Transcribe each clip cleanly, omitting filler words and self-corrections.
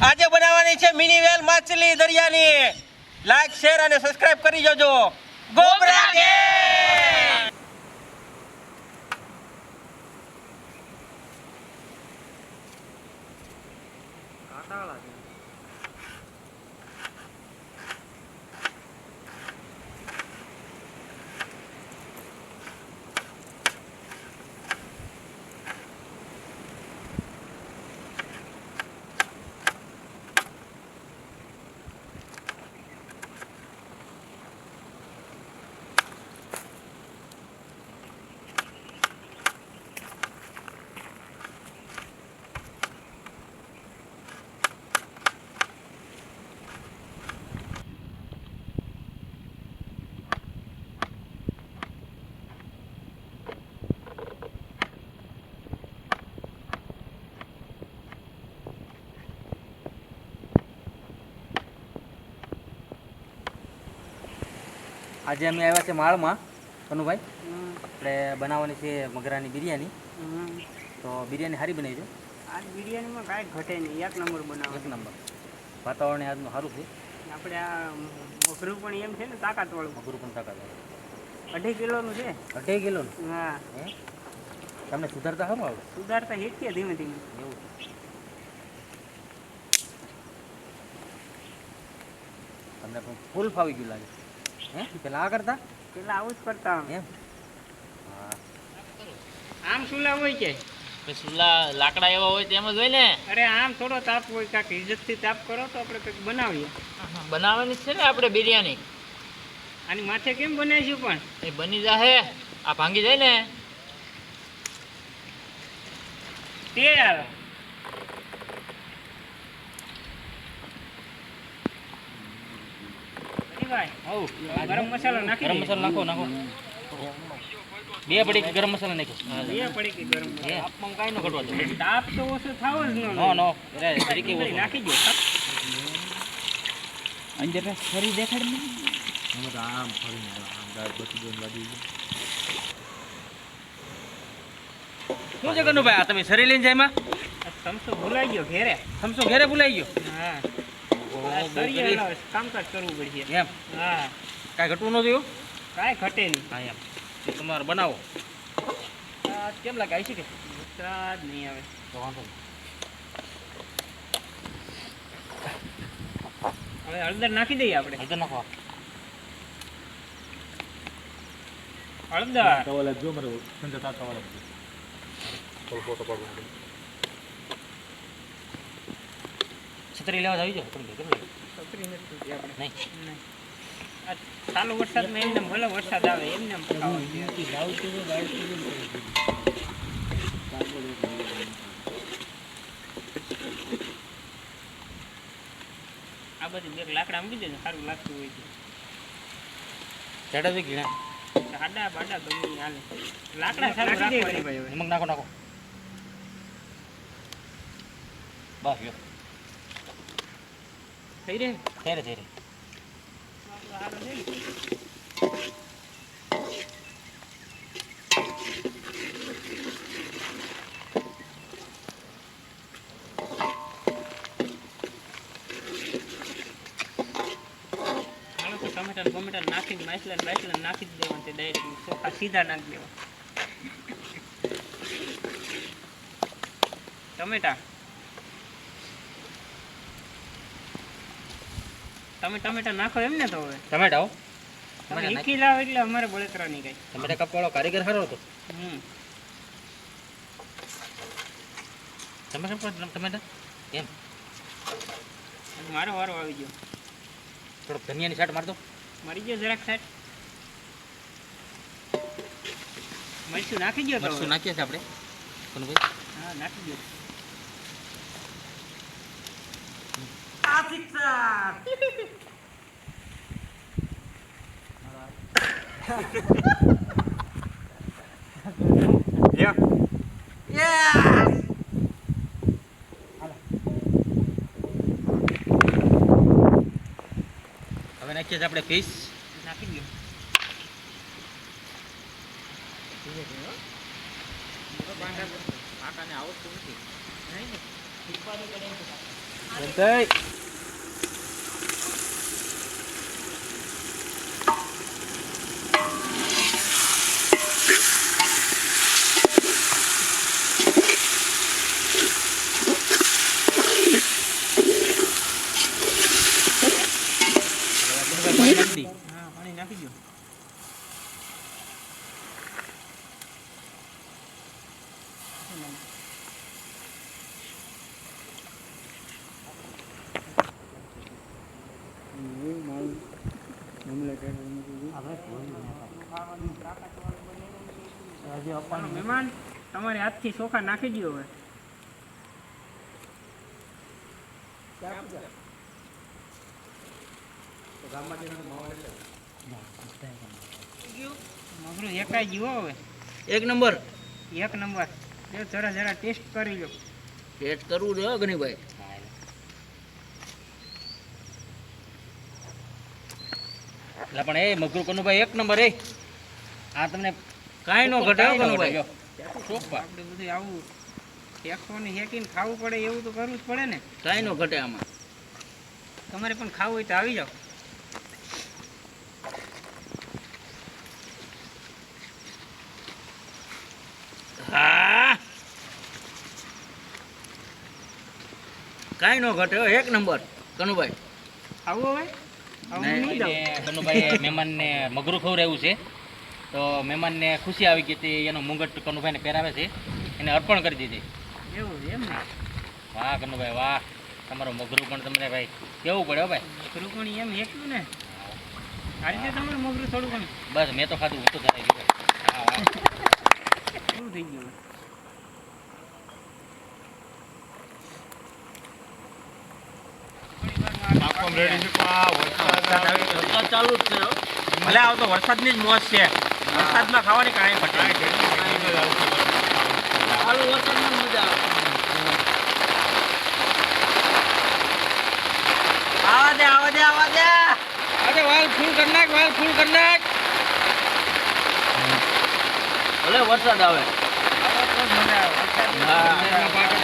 આજે બનાવવાની છે મિની વેલ માછલી દરિયાની. લાઈક શેર અને સબસ્ક્રાઇબ કરી જજો. ગોબરા ગેમ. આજે અમે આવ્યા છે માળમાં કનુભાઈ. આપણે બનાવવાની છે મગરાની બિરયાની. તો બિરયાની સારી બનાવી છે. આજ બિરયાનીમાં કાંઈ ઘટે નહીં, એક નંબર બનાવે. એક નંબર. વાતાવરણ આજનું સારું છે. આપણે આ મગરું પણ એમ છે ને તાકાતવાળું. મગરું પણ તાકાત. 2.5 કિલોનું છે. 2.5 કિલોનું? હા. તમને સુધારતા સારું આવે? સુધારતા હીટીએ ધીમે ધીમે. એવું તમને પણ ફૂલ ફાવી ગયું લાગે. પેલા આ કરતા પેલા આવું જ કરતા એમ. હા, આમ સુલા હોય કે સુલા લાકડા એવા હોય તેમ જ હોય ને. અરે આમ થોડો તાપ હોય, કાંક ઇજ્જતથી તાપ કરો તો આપણે કંઈક બનાવીએ. બનાવવાની છે ને આપણે બિરયાની. આની માથે કેમ બનાવીશું પણ? એ બની જાહે. આ ભાંગી જાય ને તે યાર ગરમ મસાલો નાખી ગરમ મસાલો નાખો નાખો. 2 પડી ગરમ મસાલા નાખો. 2 પડી કે ગરમ મસાલો. તાપમાં કાંઈ ન ઘટવા દો. તાપ તો ઓછો થાવ જ ન. નો નો તરીકે નાખી દો. અંદર ફરી દેખાડ ને. હું તો આમ ફરીને આમ દાળ બચી ગઈ લાગી ગઈ. શું છે કનુભાઈ, આ તમે શરીર લઈને જાય માં? સમસો ભૂલાઈ ગયો ઘેરે. સમસો ઘેરે ભૂલાઈ ગયો? હા. કામકાજ કરવું પડશે એમ? હા. કાંઈ ઘટવું ન થયું? કાંઈ ઘટે નહીં. હા એમ. તમારે બનાવો. કેમ લાગે આવી છે કે વરસાદ નહીં આવે તો વાંધો નહીં. હવે હળદર નાખી દઈએ આપણે. હળદર નાખો. હળદર જો મારે સંજય તાતા વાળા ફોટો પાડવો. છત્રી લેવા આવી જાઓ. છત્રી નથી આપણે. નહીં આ ચાલુ વરસાદમાં એમને ભલે વરસાદ આવે એમને આ બધી બે લાકડા મૂકી દે સારું લાગતું હોય છે. ચડા દે ઘીણા આડા બાડા ગમી હાલે. લાકડા સારું રાખવાની ભાઈ. નમક નાખો નાખો. બસ યો થઈ રે થઈ રે થઈ રે. ટમેટા બમેટા નાખીને માછલા નાખી જ દેવાનું. તે ડાયરેક્ટ ચોખા સીધા નાખી દેવા. ટમેટા તમે ટમેટા નાખો એમ ને? તો હવે ટમેટા હો. તમે ઈકી લાવો એટલે અમારે બળતરા નહીં કઈ. ટમેટા કાપવાળો કારીગર સારો હતો. ટમેટા એમ મારો વારો આવી ગયો. થોડોક ધનિયાની સાટ મારતો. મરી ગયો જરાક સાઈડ. મરચું નાખી ગયો. મરચું નાખીએ છીએ આપણે કનુભાઈ. હા નાખી ગયો. હવે નાખીએ છીએ આપણે ફિશ. નાખી દો. કાકાને આવડતું નથી. હા પાણી નાખી દો. ચાલો મહેમાન તમારે હાથથી ચોખા નાખી દો હવે. મગરું એકાઈ ગયું હવે. એક નંબર એક નંબર. જો જરા જરા ટેસ્ટ કરી લો. ટેસ્ટ કરવું છે ગણીભાઈ. એટલે પણ એ મગરું કનુભાઈ એક નંબર એ આ તમને કાંઈ નો ઘટે હો ગણુભાઈ. આપણે બધું આવું શેકવાનું શેકીને ખાવું પડે એવું તો કરવું જ પડે ને. કાંઈ નો ઘટે આમાં. તમારે પણ ખાવું હોય તો આવી જાઓ. હા કાંઈ નો ઘટે હો, એક નંબર કનુભાઈ. આવું હવે આવું નહીં દઉં. કનુભાઈ મહેમાનને મગરું ખવડાવ્યું છે તો મહેમાનને ખુશી આવી ગઈ હતી. એનો મુંગટ કનુભાઈને પહેરાવે છે, એને અર્પણ કરી દીધી. એવું છે એમ ને. વાહ કનુભાઈ વાહ, તમારું મગરું પણ તમને ભાઈ કેવું પડે હો ભાઈ. મગરું પણ એમ હેક્યું ને. આ રીતે તમારું મગરું થોડું ઘણું બસ મેં તો ખાધું, હું તો ધરાઈ ગયું ભાઈ. હા વાહ. કેવું થઈ ગયું. વરસાદ ચાલુ જ છે હો. ભલે આવતો વરસાદની જ મોજ છે. વરસાદમાં ખાવાની કાંઈ ઘટે ચાલુ વરસાદમાં મજા આવે. આવા દે આવા દે આવા દે. અરે વાલ ફૂલ કરી નાખ, વાલ ફૂલ કરી નાખ. ભલે વરસાદ આવે.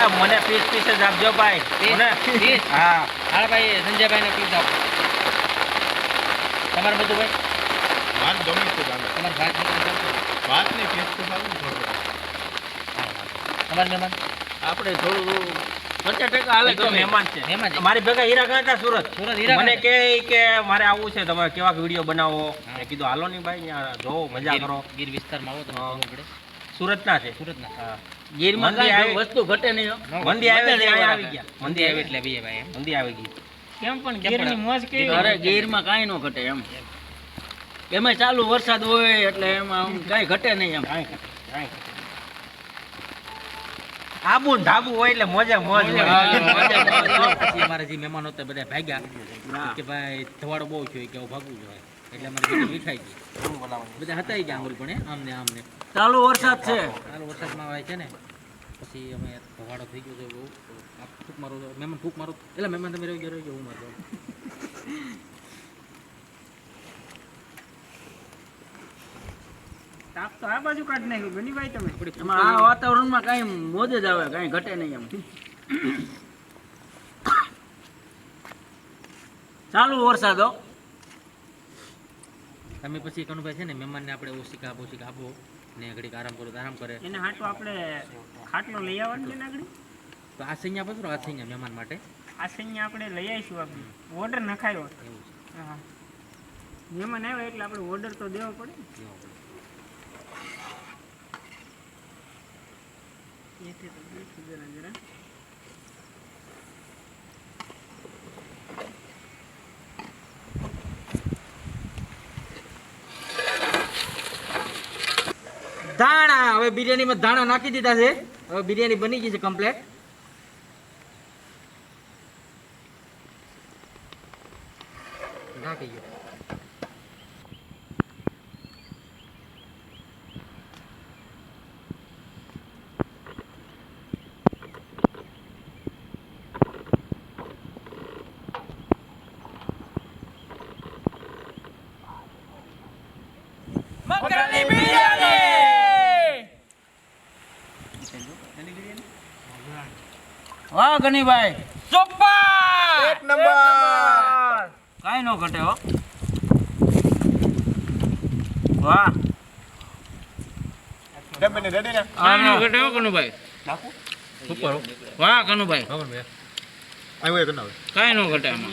આ મને પીસ પીસ જ આપજો ભાઈ. મને પીસ? હા હાલ ભાઈ સંજયભાઈને પીસ આપો. તમારે બધું ભાઈ તમારે ભાત તમારે મહેમાન આપણે થોડું 50% હાલે એ તો ગમે. મહેમાન છે. મહેમાન છે. મારી ભેગા હીરા ગયા હતા સુરત. સુરત હીરા મને ગયા કે મારે આવવું છે, તમે કેવા વિડીયો બનાવો. હા. મેં કીધું હાલો નહીં ભાઈ, ત્યાં જોવો મજા કરો. ગીર વિસ્તારમાં આવો તો હા. ખબર પડે. સુરતના છે. સુરતના હા. ગીરમાં મંદી કાંઈ આવી. વસ્તુ ઘટે નહીં હો. મંદી આવે મજા એટલે લેવા આવી ગયા. મંદી આવી એટલે બીએ ભાઈ એમ. મંદી આવી ગઈ. કેમ પણ કેમ ગીરની પણ? મોજ કેવી. અરે ગીરમાં કાંઈ નો ઘટે એમ. એમાં ચાલુ વરસાદ હોય એટલે એમાં આમ કાંઈ ઘટે નહીં એમ. કાંઈ ઘટે, કાંઈ ઘટે. આબુ ને ધાબુ હોય એટલે મોજે મોજ હોય. પછી અમારા જે મહેમાનો હતા બધા ભાગ્યા કે ભાઈ ધવાડો બહુ થયો કે આવું ભાગવું જોઈએ એટલે અમારે બધું વિખાઈ ગઈ. બધા હતા ગયા આંગુલ પણ આમ ને આમ ને. ચાલુ વરસાદ છે. હાલ વરસાદમાં આવે છે ને પછી અમે ધવાડો થઈ ગયો છે બહુ. આપ ફૂક મારો તો મહેમાન ફૂક મારો એટલે મહેમાન તમે રહી ગયો હું મારતો. તાપ તો આ બાજુ કાઢી નાખ્યું ગનીભાઈ તમે. એમાં આ વાતાવરણમાં કાંઈ મોજ જ આવે, કાંઈ ઘટે નહીં એમ. ચાલુ વરસાદ હો. તમે પછી કનુભાઈ છે ને મહેમાનને આપણે ઓશિકા આપો ને ઘડીક આરામ કરો તો આરામ કરે. એને હાટું આપણે ખાટલો લઈ આવવાનો છે ને આગળ. તો આ સૈયા પધરો આ સૈયા મહેમાન માટે આ સૈયા આપણે લઈ આવીશું. આપણે ઓર્ડર નખાયો. એવું છે. હા મહેમાન આવે એટલે આપણે ઓર્ડર તો દેવો પડે ને. એવું છે. એથી તો બેઠું જરા જરા. ધાણા હવે બિરયાનીમાં ધાણા નાખી દીધા છે. હવે બિરયાની બની ગઈ છે કમ્પ્લીટ. નાખી ગયો. મગરની બિરયાની. વાહ ગનીભાઈ. સુપર. નો ઘટે હો. વાહ કાંઈ નો ઘટે હો કનુભાઈ. વાહ કનુભાઈ, કાંઈ નો ઘટે આમાં.